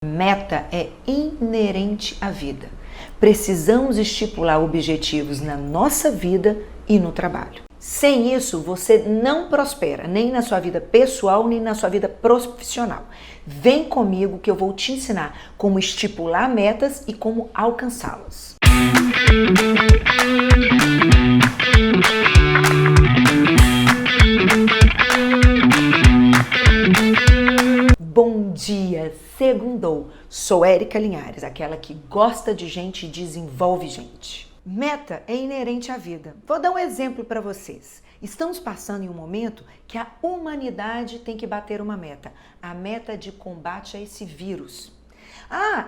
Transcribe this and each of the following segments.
Meta é inerente à vida. Precisamos estipular objetivos na nossa vida e no trabalho. Sem isso, você não prospera, nem na sua vida pessoal, nem na sua vida profissional. Vem comigo que eu vou te ensinar como estipular metas e como alcançá-las. Bom dia, segundou. Sou Érica Linhares, aquela que gosta de gente e desenvolve gente. Meta é inerente à vida. Vou dar um exemplo para vocês. Estamos passando em um momento que a humanidade tem que bater uma meta. A meta de combate a esse vírus.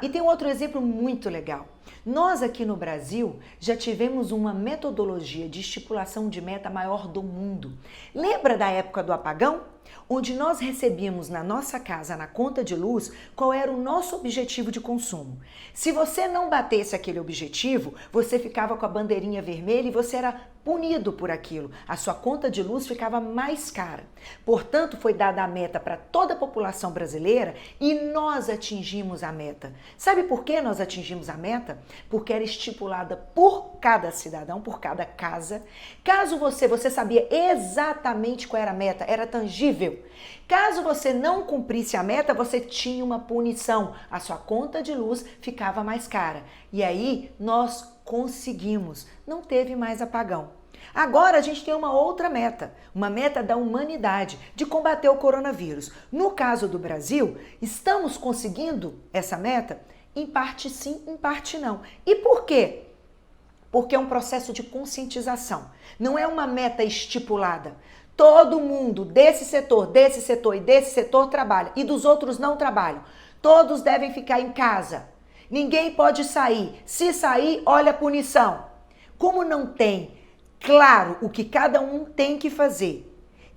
E tem um outro exemplo muito legal. Nós aqui no Brasil já tivemos uma metodologia de estipulação de meta maior do mundo. Lembra da época do apagão? Onde nós recebíamos na nossa casa, na conta de luz, qual era o nosso objetivo de consumo. Se você não batesse aquele objetivo, você ficava com a bandeirinha vermelha e você era punido por aquilo. A sua conta de luz ficava mais cara. Portanto, foi dada a meta para toda a população brasileira e nós atingimos a meta. Sabe por que nós atingimos a meta? Porque era estipulada por cada cidadão, por cada casa. Caso você sabia exatamente qual era a meta, era tangível. Caso você não cumprisse a meta, você tinha uma punição. A sua conta de luz ficava mais cara. E aí nós conseguimos. Não teve mais apagão. Agora a gente tem uma outra meta, uma meta da humanidade, de combater o coronavírus. No caso do Brasil, estamos conseguindo essa meta? Em parte sim, em parte não. E por quê? Porque é um processo de conscientização. Não é uma meta estipulada. Todo mundo desse setor e desse setor trabalha e dos outros não trabalham. Todos devem ficar em casa. Ninguém pode sair. Se sair, olha a punição. Como não tem claro o que cada um tem que fazer,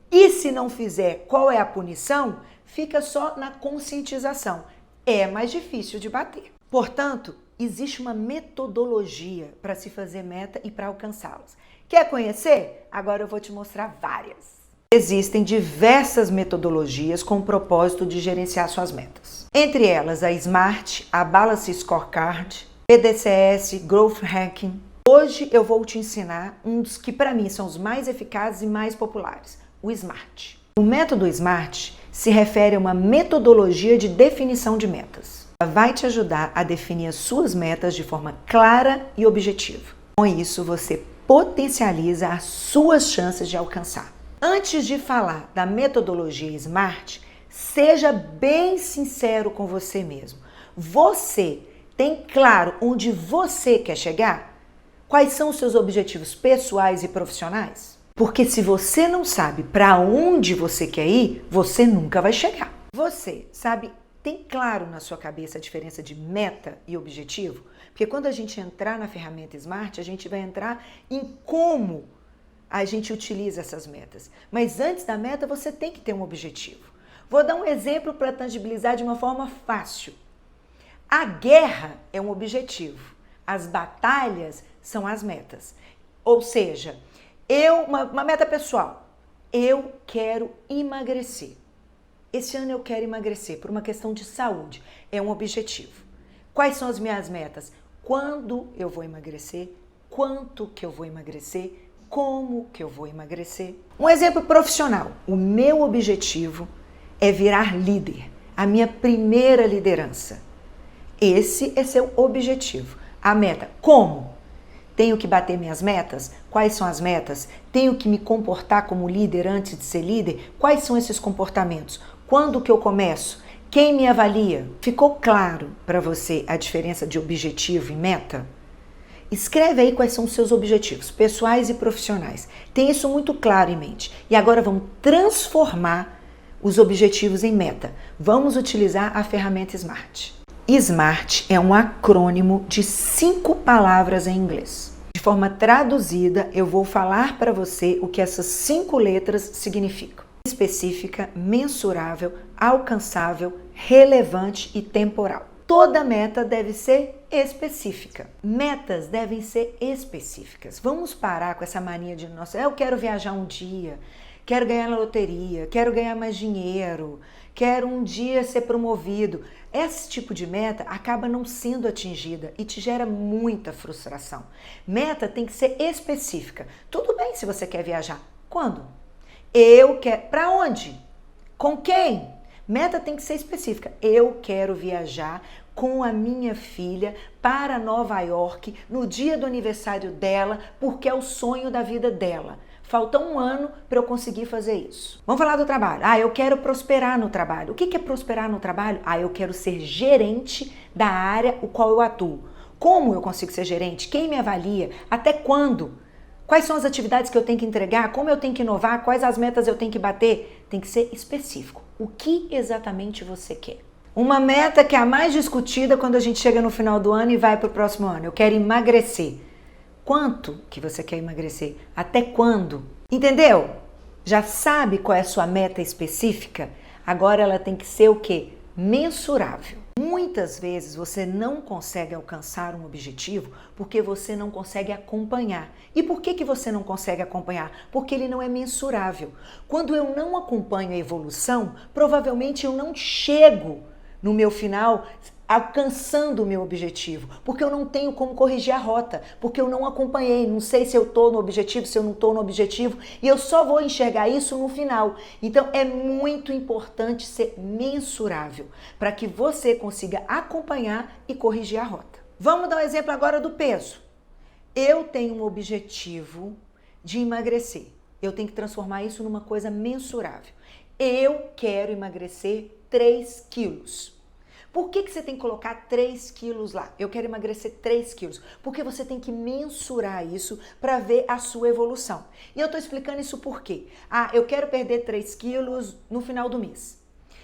e se não fizer, qual é a punição, fica só na conscientização. É mais difícil de bater. Portanto, existe uma metodologia para se fazer meta e para alcançá-las. Quer conhecer? Agora eu vou te mostrar várias. Existem diversas metodologias com o propósito de gerenciar suas metas. Entre elas, a SMART, a Balance Scorecard, PDCS, Growth Hacking. Hoje eu vou te ensinar um dos que para mim são os mais eficazes e mais populares, o SMART. O método SMART se refere a uma metodologia de definição de metas. Ela vai te ajudar a definir as suas metas de forma clara e objetiva. Com isso, você potencializa as suas chances de alcançar. Antes de falar da metodologia SMART, seja bem sincero com você mesmo. Você tem claro onde você quer chegar? Quais são os seus objetivos pessoais e profissionais? Porque se você não sabe para onde você quer ir, você nunca vai chegar. Você sabe, tem claro na sua cabeça a diferença de meta e objetivo? Porque quando a gente entrar na ferramenta SMART, a gente vai entrar em como a gente utiliza essas metas. Mas antes da meta, você tem que ter um objetivo. Vou dar um exemplo para tangibilizar de uma forma fácil. A guerra é um objetivo. As batalhas são as metas. Ou seja, uma meta pessoal. Eu quero emagrecer. Esse ano eu quero emagrecer por uma questão de saúde. É um objetivo. Quais são as minhas metas? Quando eu vou emagrecer? Quanto que eu vou emagrecer? Como que eu vou emagrecer? Um exemplo profissional. O meu objetivo é virar líder. A minha primeira liderança. Esse é seu objetivo. A meta, como? Tenho que bater minhas metas? Quais são as metas? Tenho que me comportar como líder antes de ser líder? Quais são esses comportamentos? Quando que eu começo? Quem me avalia? Ficou claro para você a diferença de objetivo e meta? Escreve aí quais são os seus objetivos, pessoais e profissionais. Tem isso muito claro em mente. E agora vamos transformar os objetivos em meta. Vamos utilizar a ferramenta SMART. SMART é um acrônimo de 5 palavras em inglês. De forma traduzida, eu vou falar para você o que essas 5 letras significam. Específica, mensurável, alcançável, relevante e temporal. Toda meta deve ser específica. Metas devem ser específicas. Vamos parar com essa mania de, nossa, eu quero viajar um dia, quero ganhar na loteria, quero ganhar mais dinheiro, quero um dia ser promovido. esse tipo de meta acaba não sendo atingida e te gera muita frustração. Meta tem que ser específica. Tudo bem se você quer viajar. Quando? Eu quero. Para onde? Com quem? Meta tem que ser específica. Eu quero viajar com a minha filha para Nova York no dia do aniversário dela, porque é o sonho da vida dela. Falta um ano para eu conseguir fazer isso. Vamos falar do trabalho. Eu quero prosperar no trabalho. O que é prosperar no trabalho? Eu quero ser gerente da área o qual eu atuo. Como eu consigo ser gerente? Quem me avalia? Até quando? Quais são as atividades que eu tenho que entregar? Como eu tenho que inovar? Quais as metas eu tenho que bater? Tem que ser específico. O que exatamente você quer? Uma meta que é a mais discutida quando a gente chega no final do ano e vai para o próximo ano. Eu quero emagrecer. Quanto que você quer emagrecer? Até quando? Entendeu? Já sabe qual é a sua meta específica? Agora ela tem que ser o quê? Mensurável. Muitas vezes você não consegue alcançar um objetivo porque você não consegue acompanhar. E por que você não consegue acompanhar? Porque ele não é mensurável. Quando eu não acompanho a evolução, provavelmente eu não chego no meu final alcançando o meu objetivo, porque eu não tenho como corrigir a rota, porque eu não acompanhei, não sei se eu estou no objetivo, se eu não estou no objetivo, e eu só vou enxergar isso no final. Então é muito importante ser mensurável, para que você consiga acompanhar e corrigir a rota. Vamos dar um exemplo agora do peso. Eu tenho um objetivo de emagrecer, eu tenho que transformar isso numa coisa mensurável. Eu quero emagrecer 3 quilos. Por que você tem que colocar 3 quilos lá? Eu quero emagrecer 3 quilos. Porque você tem que mensurar isso para ver a sua evolução. E eu estou explicando isso por quê? Eu quero perder 3 quilos no final do mês.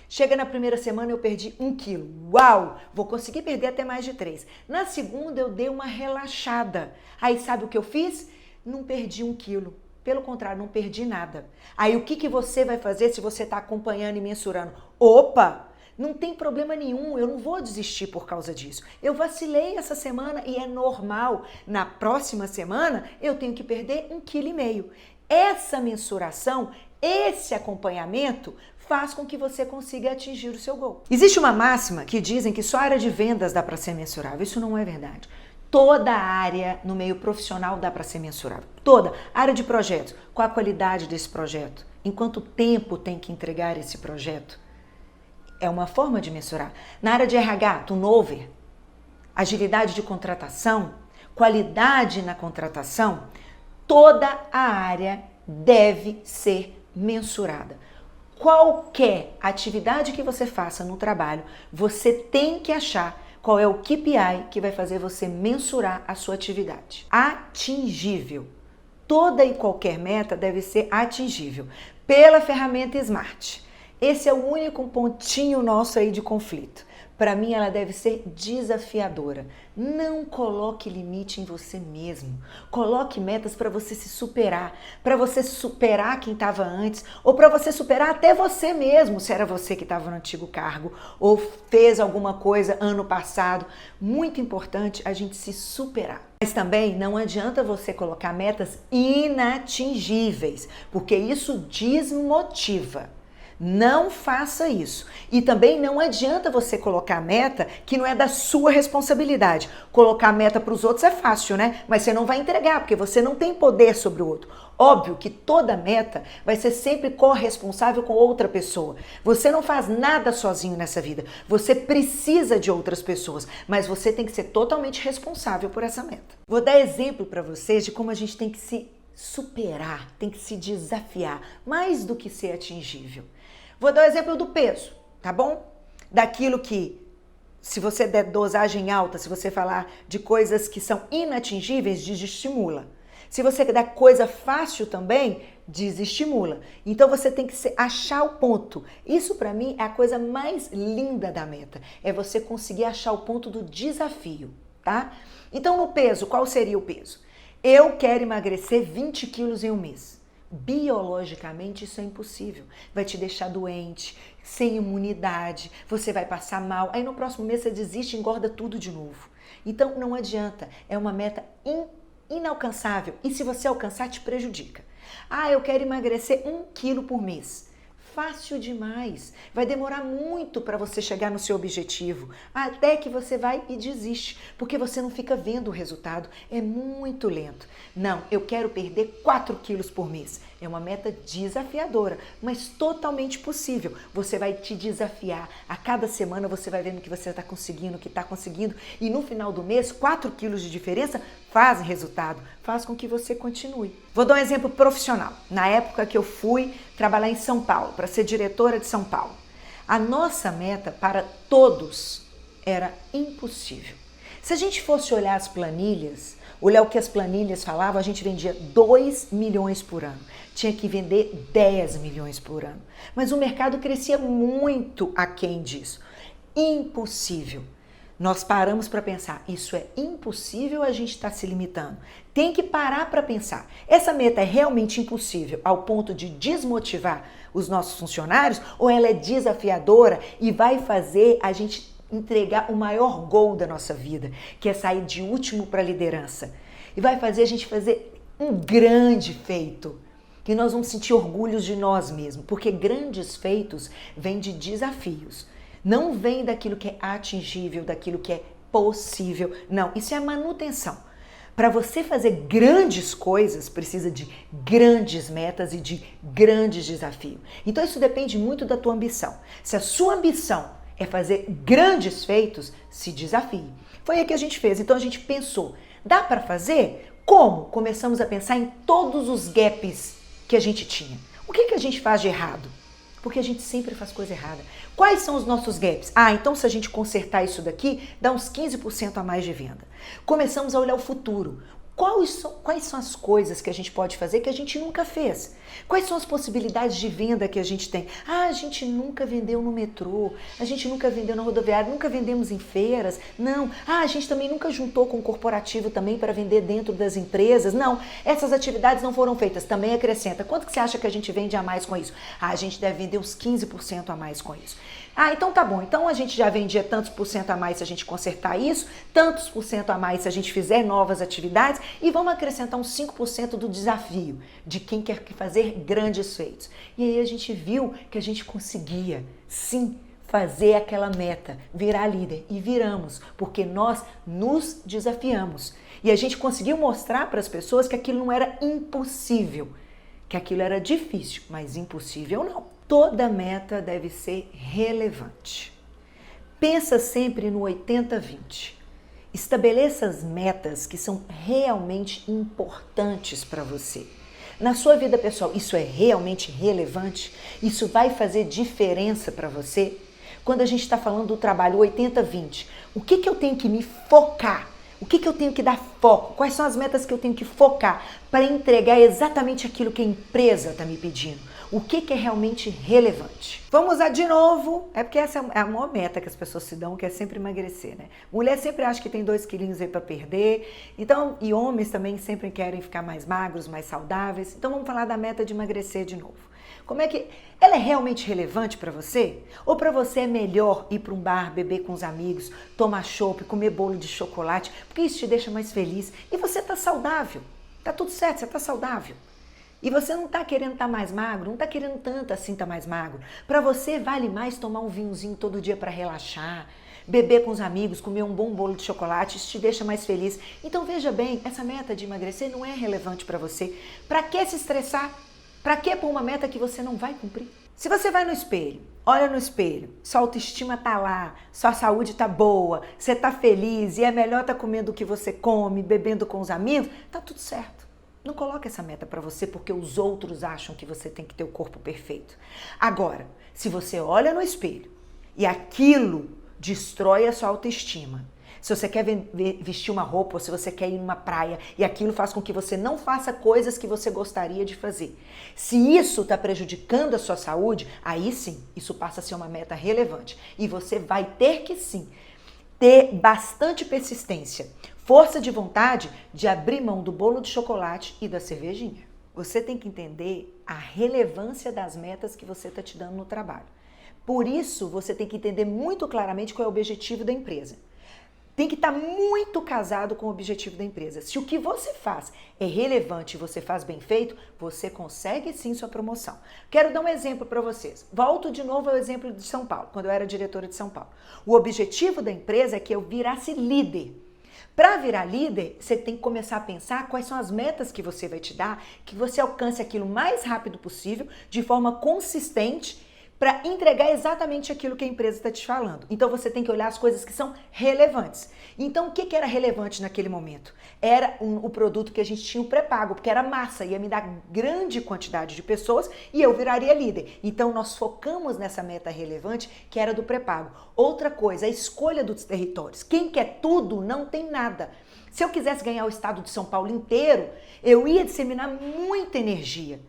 Chega na primeira semana eu perdi 1 quilo. Uau! Vou conseguir perder até mais de 3. Na segunda eu dei uma relaxada. Aí sabe o que eu fiz? Não perdi 1 quilo. Pelo contrário, não perdi nada. Aí o que você vai fazer se você está acompanhando e mensurando? Opa! Não tem problema nenhum, eu não vou desistir por causa disso. Eu vacilei essa semana e é normal. Na próxima semana eu tenho que perder 1,5 kg. Essa mensuração, esse acompanhamento faz com que você consiga atingir o seu gol. Existe uma máxima que dizem que só a área de vendas dá para ser mensurável. Isso não é verdade. Toda área no meio profissional dá para ser mensurável. Toda área de projetos. Qual a qualidade desse projeto? Em quanto tempo tem que entregar esse projeto? É uma forma de mensurar. Na área de RH, turnover, agilidade de contratação, qualidade na contratação, toda a área deve ser mensurada. Qualquer atividade que você faça no trabalho, você tem que achar qual é o KPI que vai fazer você mensurar a sua atividade. Atingível. Toda e qualquer meta deve ser atingível pela ferramenta Smart. Esse é o único pontinho nosso aí de conflito. Para mim, ela deve ser desafiadora. Não coloque limite em você mesmo. Coloque metas para você se superar, para você superar quem estava antes, ou para você superar até você mesmo, se era você que estava no antigo cargo, ou fez alguma coisa ano passado. Muito importante a gente se superar. Mas também não adianta você colocar metas inatingíveis, porque isso desmotiva. Não faça isso. E também não adianta você colocar meta que não é da sua responsabilidade. Colocar meta para os outros é fácil, né? Mas você não vai entregar, porque você não tem poder sobre o outro. Óbvio que toda meta vai ser sempre corresponsável com outra pessoa. Você não faz nada sozinho nessa vida. Você precisa de outras pessoas, mas você tem que ser totalmente responsável por essa meta. Vou dar exemplo para vocês de como a gente tem que se superar, tem que se desafiar, mais do que ser atingível. Vou dar o exemplo do peso, tá bom? Daquilo que, se você der dosagem alta, se você falar de coisas que são inatingíveis, desestimula. Se você der coisa fácil também, desestimula. Então você tem que achar o ponto. Isso para mim é a coisa mais linda da meta. É você conseguir achar o ponto do desafio, tá? Então no peso, qual seria o peso? Eu quero emagrecer 20 quilos em um mês. Biologicamente isso é impossível, vai te deixar doente, sem imunidade, você vai passar mal, aí no próximo mês você desiste e engorda tudo de novo. Então não adianta, é uma meta inalcançável e se você alcançar te prejudica. Eu quero emagrecer 1 quilo por mês. fácil demais. Vai demorar muito para você chegar no seu objetivo, até que você vai e desiste, porque você não fica vendo o resultado, é muito lento. Não, eu quero perder 4 quilos por mês. É uma meta desafiadora, mas totalmente possível. Você vai te desafiar. A cada semana você vai vendo que você está conseguindo, que está conseguindo. E no final do mês, 4 quilos de diferença fazem resultado. Faz com que você continue. Vou dar um exemplo profissional. Na época que eu fui trabalhar em São Paulo, para ser diretora de São Paulo, a nossa meta para todos era impossível. Se a gente fosse olhar as planilhas, olhar o que as planilhas falavam, a gente vendia 2 milhões por ano. Tinha que vender 10 milhões por ano. Mas o mercado crescia muito aquém disso. Impossível. Nós paramos para pensar, isso é impossível, a gente está se limitando. Tem que parar para pensar. Essa meta é realmente impossível ao ponto de desmotivar os nossos funcionários ou ela é desafiadora e vai fazer a gente entregar o maior gol da nossa vida, que é sair de último para a liderança. E vai fazer a gente fazer um grande feito, que nós vamos sentir orgulhos de nós mesmos, porque grandes feitos vêm de desafios. Não vem daquilo que é atingível, daquilo que é possível. Não, isso é a manutenção. Para você fazer grandes coisas, precisa de grandes metas e de grandes desafios. Então isso depende muito da tua ambição. Se a sua ambição é fazer grandes feitos, se desafie. Foi aí que a gente fez. Então a gente pensou, dá para fazer? Como? Começamos a pensar em todos os gaps que a gente tinha. O que a gente faz de errado? Porque a gente sempre faz coisa errada. Quais são os nossos gaps? Então se a gente consertar isso daqui, dá uns 15% a mais de venda. Começamos a olhar o futuro. Quais são as coisas que a gente pode fazer que a gente nunca fez? Quais são as possibilidades de venda que a gente tem? A gente nunca vendeu no metrô, a gente nunca vendeu na rodoviária, nunca vendemos em feiras. Não. A gente também nunca juntou com o corporativo também para vender dentro das empresas. Não. Essas atividades não foram feitas. Também acrescenta. Quanto que você acha que a gente vende a mais com isso? A gente deve vender uns 15% a mais com isso. Então tá bom. Então a gente já vendia tantos por cento a mais se a gente consertar isso, tantos por cento a mais se a gente fizer novas atividades e vamos acrescentar uns 5% do desafio de quem quer fazer grandes feitos. E aí a gente viu que a gente conseguia, sim, fazer aquela meta, virar líder. E viramos, porque nós nos desafiamos. E a gente conseguiu mostrar para as pessoas que aquilo não era impossível, que aquilo era difícil, mas impossível não. Toda meta deve ser relevante. Pensa sempre no 80-20. Estabeleça as metas que são realmente importantes para você. Na sua vida pessoal, isso é realmente relevante? Isso vai fazer diferença para você? Quando a gente está falando do trabalho 80-20, o que eu tenho que me focar? O que eu tenho que dar foco? Quais são as metas que eu tenho que focar para entregar exatamente aquilo que a empresa está me pedindo? O que é realmente relevante? Vamos usar de novo, porque essa é a maior meta que as pessoas se dão, que é sempre emagrecer, né? Mulher sempre acha que tem 2 quilinhos aí para perder, então, e homens também sempre querem ficar mais magros, mais saudáveis. Então vamos falar da meta de emagrecer de novo. Como é que ela é realmente relevante para você? Ou para você é melhor ir para um bar, beber com os amigos, tomar chopp, comer bolo de chocolate, porque isso te deixa mais feliz e você está saudável. Tá tudo certo, você está saudável. E você não está querendo estar mais magro, não está querendo tanto assim estar mais magro. Para você vale mais tomar um vinhozinho todo dia para relaxar, beber com os amigos, comer um bom bolo de chocolate, isso te deixa mais feliz. Então veja bem, essa meta de emagrecer não é relevante para você. Para que se estressar? Para que pôr uma meta que você não vai cumprir? Se você vai no espelho, olha no espelho, sua autoestima tá lá, sua saúde tá boa, você tá feliz e é melhor tá comendo o que você come, bebendo com os amigos, tá tudo certo. Não coloque essa meta para você porque os outros acham que você tem que ter o corpo perfeito. Agora, se você olha no espelho e aquilo destrói a sua autoestima, se você quer vestir uma roupa ou se você quer ir numa praia e aquilo faz com que você não faça coisas que você gostaria de fazer, se isso está prejudicando a sua saúde, aí sim, isso passa a ser uma meta relevante e você vai ter que sim ter bastante persistência, força de vontade de abrir mão do bolo de chocolate e da cervejinha. Você tem que entender a relevância das metas que você está te dando no trabalho. Por isso, você tem que entender muito claramente qual é o objetivo da empresa. Tem que estar muito casado com o objetivo da empresa. Se o que você faz é relevante e você faz bem feito, você consegue sim sua promoção. Quero dar um exemplo para vocês. Volto de novo ao exemplo de São Paulo, quando eu era diretora de São Paulo. O objetivo da empresa é que eu virasse líder. Para virar líder, você tem que começar a pensar quais são as metas que você vai te dar, que você alcance aquilo o mais rápido possível, de forma consistente, para entregar exatamente aquilo que a empresa está te falando. Então você tem que olhar as coisas que são relevantes. Então o que era relevante naquele momento? Era o produto que a gente tinha o pré-pago, porque era massa, ia me dar grande quantidade de pessoas e eu viraria líder. Então nós focamos nessa meta relevante que era do pré-pago. Outra coisa, a escolha dos territórios. Quem quer tudo não tem nada. Se eu quisesse ganhar o estado de São Paulo inteiro, eu ia disseminar muita energia.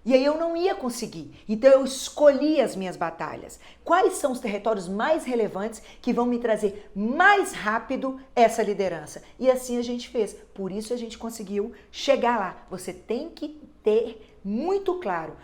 E aí eu não ia conseguir. Então eu escolhi as minhas batalhas. Quais são os territórios mais relevantes que vão me trazer mais rápido essa liderança? E assim a gente fez. Por isso a gente conseguiu chegar lá. Você tem que ter muito claro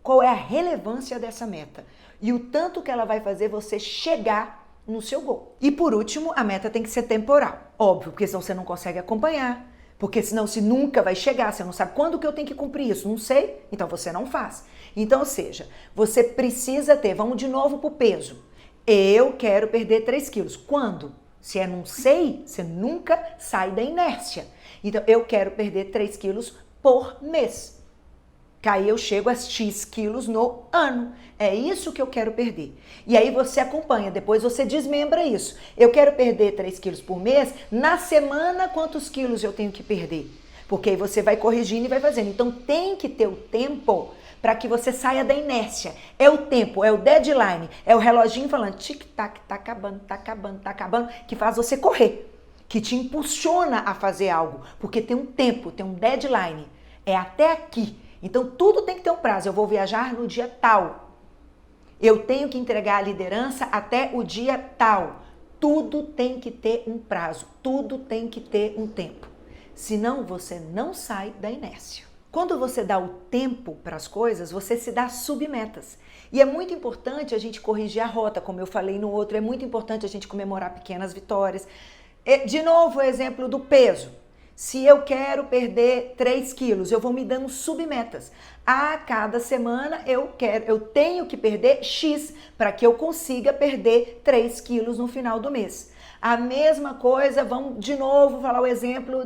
qual é a relevância dessa meta e o tanto que ela vai fazer você chegar no seu gol. E por último, a meta tem que ser temporal. Óbvio, porque senão você não consegue acompanhar. Porque senão você nunca vai chegar, você não sabe quando que eu tenho que cumprir isso, não sei, então você não faz. Então, ou seja, você precisa ter, vamos de novo pro peso. Eu quero perder 3 quilos. Quando? Se é não sei, você nunca sai da inércia. Então, eu quero perder 3 quilos por mês. Que aí eu chego a X quilos no ano. É isso que eu quero perder. E aí você acompanha, depois você desmembra isso. Eu quero perder 3 quilos por mês, na semana quantos quilos eu tenho que perder? Porque aí você vai corrigindo e vai fazendo. Então tem que ter o tempo para que você saia da inércia. É o tempo, é o deadline, é o reloginho falando tic-tac, tá acabando, tá acabando, tá acabando, que faz você correr, que te impulsiona a fazer algo. Porque tem um tempo, tem um deadline. É até aqui. Então, tudo tem que ter um prazo. Eu vou viajar no dia tal. Eu tenho que entregar a liderança até o dia tal. Tudo tem que ter um prazo. Tudo tem que ter um tempo. Senão, você não sai da inércia. Quando você dá o tempo para as coisas, você se dá submetas. E é muito importante a gente corrigir a rota, como eu falei no outro. É muito importante a gente comemorar pequenas vitórias. De novo, o exemplo do peso. Se eu quero perder 3 quilos, eu vou me dando submetas. A cada semana eu tenho que perder X para que eu consiga perder 3 quilos no final do mês. A mesma coisa, vamos de novo falar o exemplo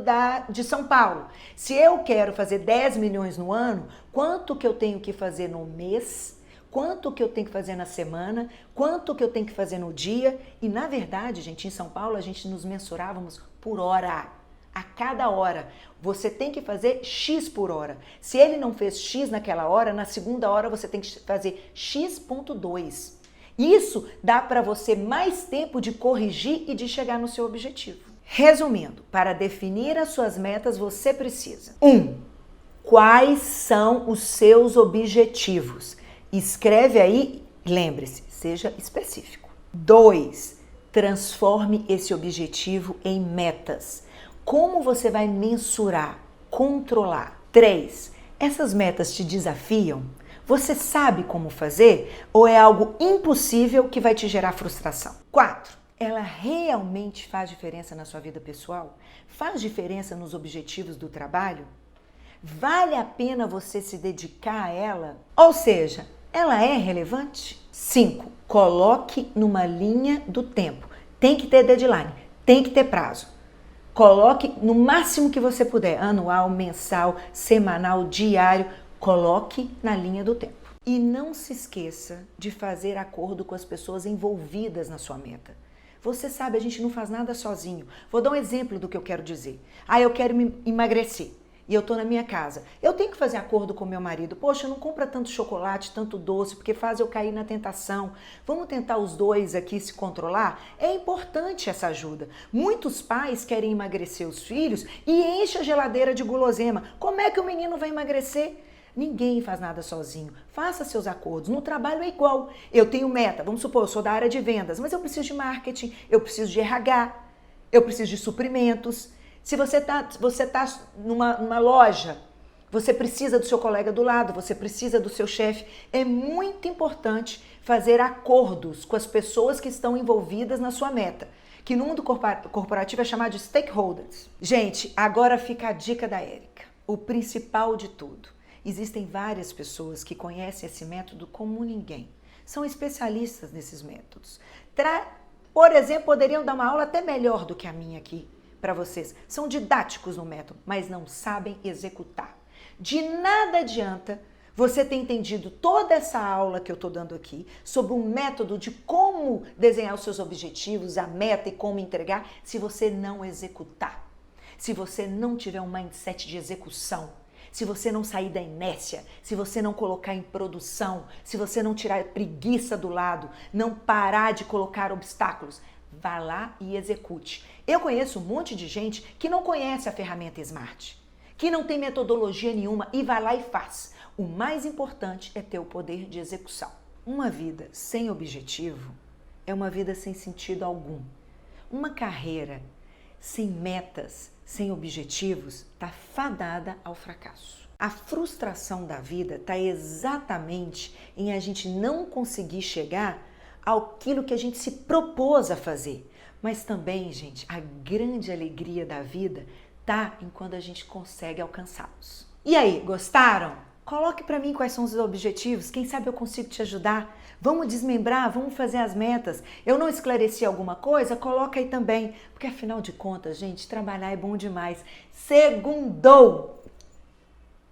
de São Paulo. Se eu quero fazer 10 milhões no ano, quanto que eu tenho que fazer no mês? Quanto que eu tenho que fazer na semana? Quanto que eu tenho que fazer no dia? E na verdade, gente, em São Paulo a gente nos mensurávamos por hora. A cada hora, você tem que fazer X por hora. Se ele não fez X naquela hora, na segunda hora você tem que fazer X.2. Isso dá para você mais tempo de corrigir e de chegar no seu objetivo. Resumindo, para definir as suas metas, você precisa: 1. Quais são os seus objetivos? Escreve aí, lembre-se, seja específico. 2. Transforme esse objetivo em metas. Como você vai mensurar, controlar? 3. Essas metas te desafiam? Você sabe como fazer? Ou é algo impossível que vai te gerar frustração? 4. Ela realmente faz diferença na sua vida pessoal? Faz diferença nos objetivos do trabalho? Vale a pena você se dedicar a ela? Ou seja, ela é relevante? 5. Coloque numa linha do tempo. Tem que ter deadline, tem que ter prazo. Coloque no máximo que você puder, anual, mensal, semanal, diário, coloque na linha do tempo. E não se esqueça de fazer acordo com as pessoas envolvidas na sua meta. Você sabe, a gente não faz nada sozinho. Vou dar um exemplo do que eu quero dizer. Eu quero me emagrecer e eu tô na minha casa. Eu tenho que fazer acordo com meu marido. Poxa, não compra tanto chocolate, tanto doce, porque faz eu cair na tentação. Vamos tentar os dois aqui se controlar? É importante essa ajuda. Muitos pais querem emagrecer os filhos e enchem a geladeira de guloseima. Como é que o menino vai emagrecer? Ninguém faz nada sozinho. Faça seus acordos. No trabalho é igual. Eu tenho meta. Vamos supor, eu sou da área de vendas, mas eu preciso de marketing, eu preciso de RH, eu preciso de suprimentos. Se você tá numa loja, você precisa do seu colega do lado, você precisa do seu chefe. É muito importante fazer acordos com as pessoas que estão envolvidas na sua meta. que no mundo corporativo é chamado de stakeholders. Gente, agora fica a dica da Érica. O principal de tudo. Existem várias pessoas que conhecem esse método como ninguém. São especialistas nesses métodos. Por exemplo, poderiam dar uma aula até melhor do que a minha aqui para vocês. São didáticos no método, mas não sabem executar. De nada adianta você ter entendido toda essa aula que eu estou dando aqui sobre um método de como desenhar os seus objetivos, a meta e como entregar, se você não executar. Se você não tiver um mindset de execução, se você não sair da inércia, se você não colocar em produção, se você não tirar a preguiça do lado, não parar de colocar obstáculos, vá lá e execute. Eu conheço um monte de gente que não conhece a ferramenta Smart, que não tem metodologia nenhuma e vai lá e faz. O mais importante é ter o poder de execução. Uma vida sem objetivo é uma vida sem sentido algum. Uma carreira sem metas, sem objetivos, está fadada ao fracasso. A frustração da vida está exatamente em a gente não conseguir chegar àquilo que a gente se propôs a fazer. Mas também, gente, a grande alegria da vida está em quando a gente consegue alcançá-los. E aí, gostaram? Coloque para mim quais são os objetivos, quem sabe eu consigo te ajudar. Vamos desmembrar, vamos fazer as metas. Eu não esclareci alguma coisa? Coloca aí também, porque afinal de contas, gente, trabalhar é bom demais. Segundou!